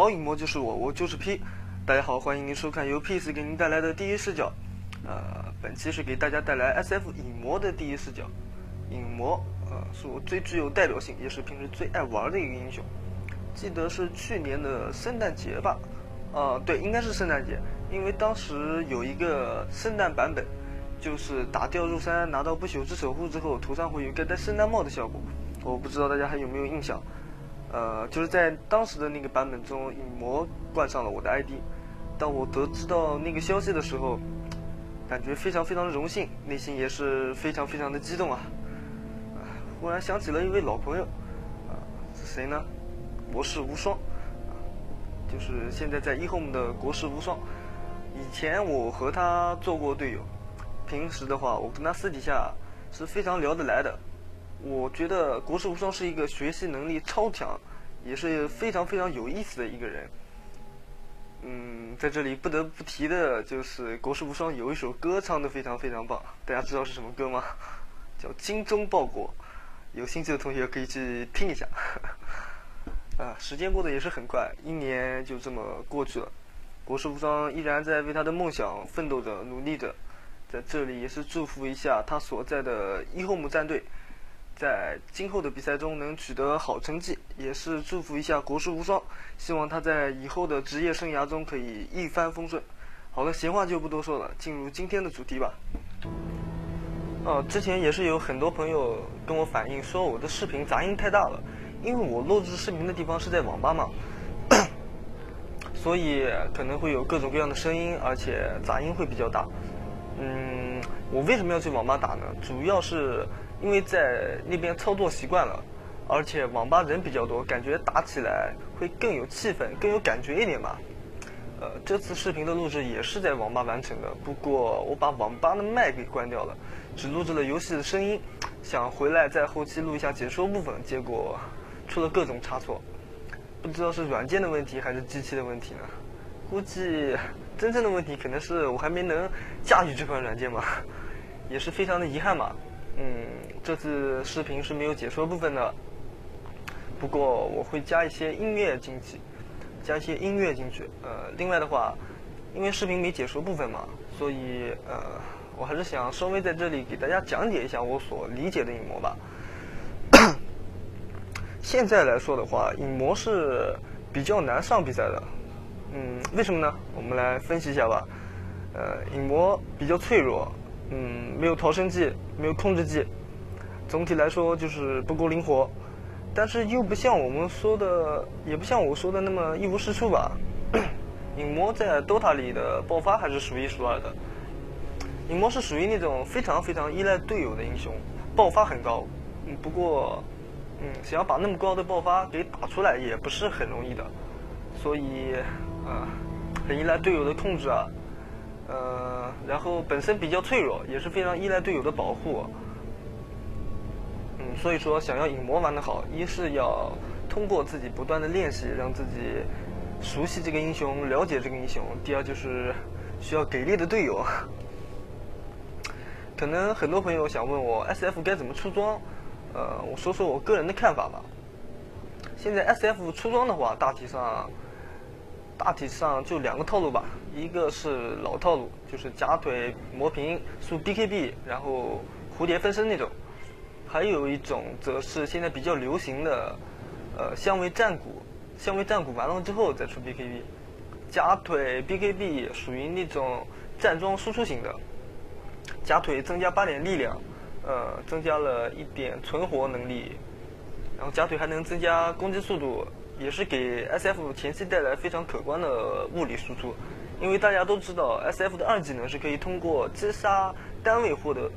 好，影魔就是我，我就是 P。大家好，欢迎您收看由 Peace 给您带来的第一视角。本期是给大家带来 SF 影魔的第一视角。影魔，是我最具有代表性，也是平时最爱玩的一个英雄。记得是去年的圣诞节吧？对，应该是圣诞节，因为当时有一个圣诞版本，就是打掉入山拿到不朽之守护之后，头上会有一个戴圣诞帽的效果。我不知道大家还有没有印象？就是在当时的那个版本中，影魔冠上了我的 ID。当我得知到那个消息的时候，感觉非常非常的荣幸，内心也是非常非常的激动啊！忽然想起了一位老朋友，是谁呢？国士无双，就是现在在eHome的国士无双。以前我和他做过队友，平时的话，我跟他私底下是非常聊得来的。我觉得国士无双是一个学习能力超强，也是非常非常有意思的一个人。在这里不得不提的就是国士无双有一首歌唱得非常非常棒，大家知道是什么歌吗？叫《精忠报国》，有兴趣的同学可以去听一下。时间过得也是很快，1年就这么过去了。国士无双依然在为他的梦想奋斗着、努力着，在这里也是祝福一下他所在的eHome战队，在今后的比赛中能取得好成绩，也是祝福一下国士无双，希望他在以后的职业生涯中可以一帆风顺。好了，闲话就不多说了，进入今天的主题吧。之前也是有很多朋友跟我反映说我的视频杂音太大了，因为我录制视频的地方是在网吧嘛，所以可能会有各种各样的声音，而且杂音会比较大。我为什么要去网吧打呢？主要是因为在那边操作习惯了，而且网吧人比较多，感觉打起来会更有气氛，更有感觉一点吧。这次视频的录制也是在网吧完成的，不过我把网吧的麦给关掉了，只录制了游戏的声音，想回来在后期录一下解说部分，结果出了各种差错，不知道是软件的问题还是机器的问题呢？估计真正的问题可能是我还没能驾驭这款软件嘛，也是非常的遗憾嘛。这次视频是没有解说部分的，不过我会加一些音乐进去。另外的话，因为视频没解说部分嘛，所以我还是想稍微在这里给大家讲解一下我所理解的影魔吧。现在来说的话，影魔是比较难上比赛的。为什么呢？我们来分析一下吧。影魔比较脆弱，没有逃生技，没有控制技，总体来说就是不够灵活。但是又不像我们说的，也不像我说的那么一无是处吧。影魔在 DOTA 里的爆发还是数一数二的。影魔是属于那种非常非常依赖队友的英雄，爆发很高。不过，想要把那么高的爆发给打出来也不是很容易的，所以很依赖队友的控制啊。然后本身比较脆弱，也是非常依赖队友的保护。所以说想要影魔玩得好，一是要通过自己不断的练习，让自己熟悉这个英雄，了解这个英雄；第二就是需要给力的队友。可能很多朋友想问我 SF 该怎么出装，我说说我个人的看法吧。现在 SF 出装的话，大体上就2个套路吧，一个是老套路，就是假腿磨平速 BKB， 然后蝴蝶分身那种。还有一种则是现在比较流行的，相位战鼓完了之后再出 BKB， 假腿 BKB 属于那种站桩输出型的，假腿增加8点力量，增加了1点存活能力，然后假腿还能增加攻击速度，也是给 SF 前期带来非常可观的物理输出。因为大家都知道 SF 的2技能是可以通过击杀单位获得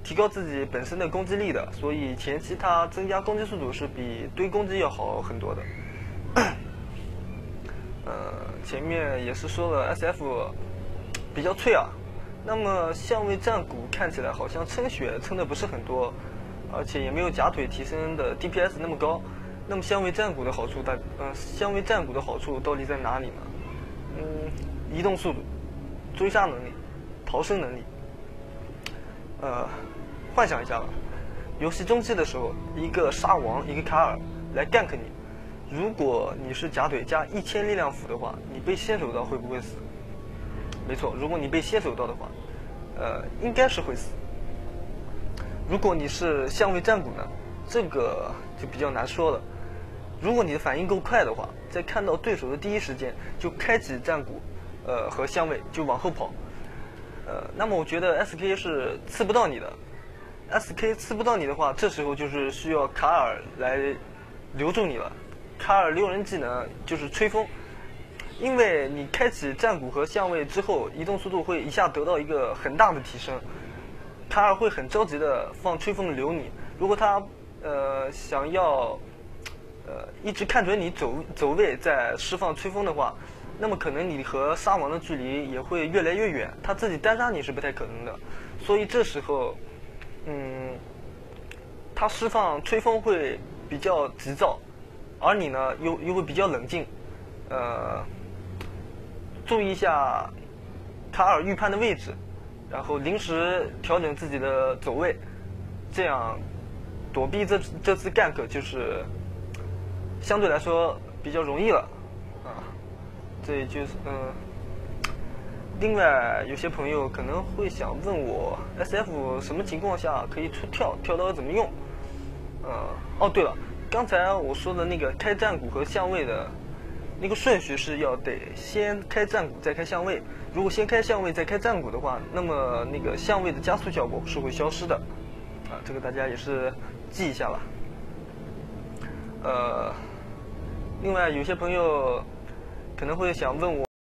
提高自己本身的攻击力的，所以前期它增加攻击速度是比堆攻击要好很多的。前面也是说了 SF 比较脆啊，那么相位战鼓看起来好像撑血撑的不是很多，而且也没有假腿提升的 DPS 那么高。那么相位战鼓的好处到底在哪里呢？移动速度、追杀能力、逃生能力。幻想一下吧，游戏中期的时候，一个沙王，一个卡尔来 gank 你，如果你是假腿加1000力量斧的话，你被先手到会不会死？没错，如果你被先手到的话，应该是会死。如果你是相位战鼓呢，这个就比较难说了。如果你的反应够快的话，在看到对手的第一时间就开启战鼓，和相位就往后跑，那么我觉得 SK 是刺不到你的。SK 刺不到你的话，这时候就是需要卡尔来留住你了。卡尔溜人技能就是吹风，因为你开启战鼓和相位之后，移动速度会一下得到一个很大的提升。卡尔会很着急的放吹风留你，如果他想要一直看准你走位再释放吹风的话，那么可能你和杀王的距离也会越来越远，他自己单杀你是不太可能的。所以这时候他释放吹风会比较急躁，而你呢又会比较冷静。注意一下卡尔预判的位置，然后临时调整自己的走位，这样躲避这次 gank 就是相对来说比较容易了啊。这就是另外有些朋友可能会想问我 SF 什么情况下可以出跳刀怎么用？哦对了，刚才我说的那个开战鼓和相位的那个顺序是要得先开战鼓再开相位，如果先开相位再开战鼓的话，那么那个相位的加速效果是会消失的，这个大家也是记一下吧。另外有些朋友可能会想问我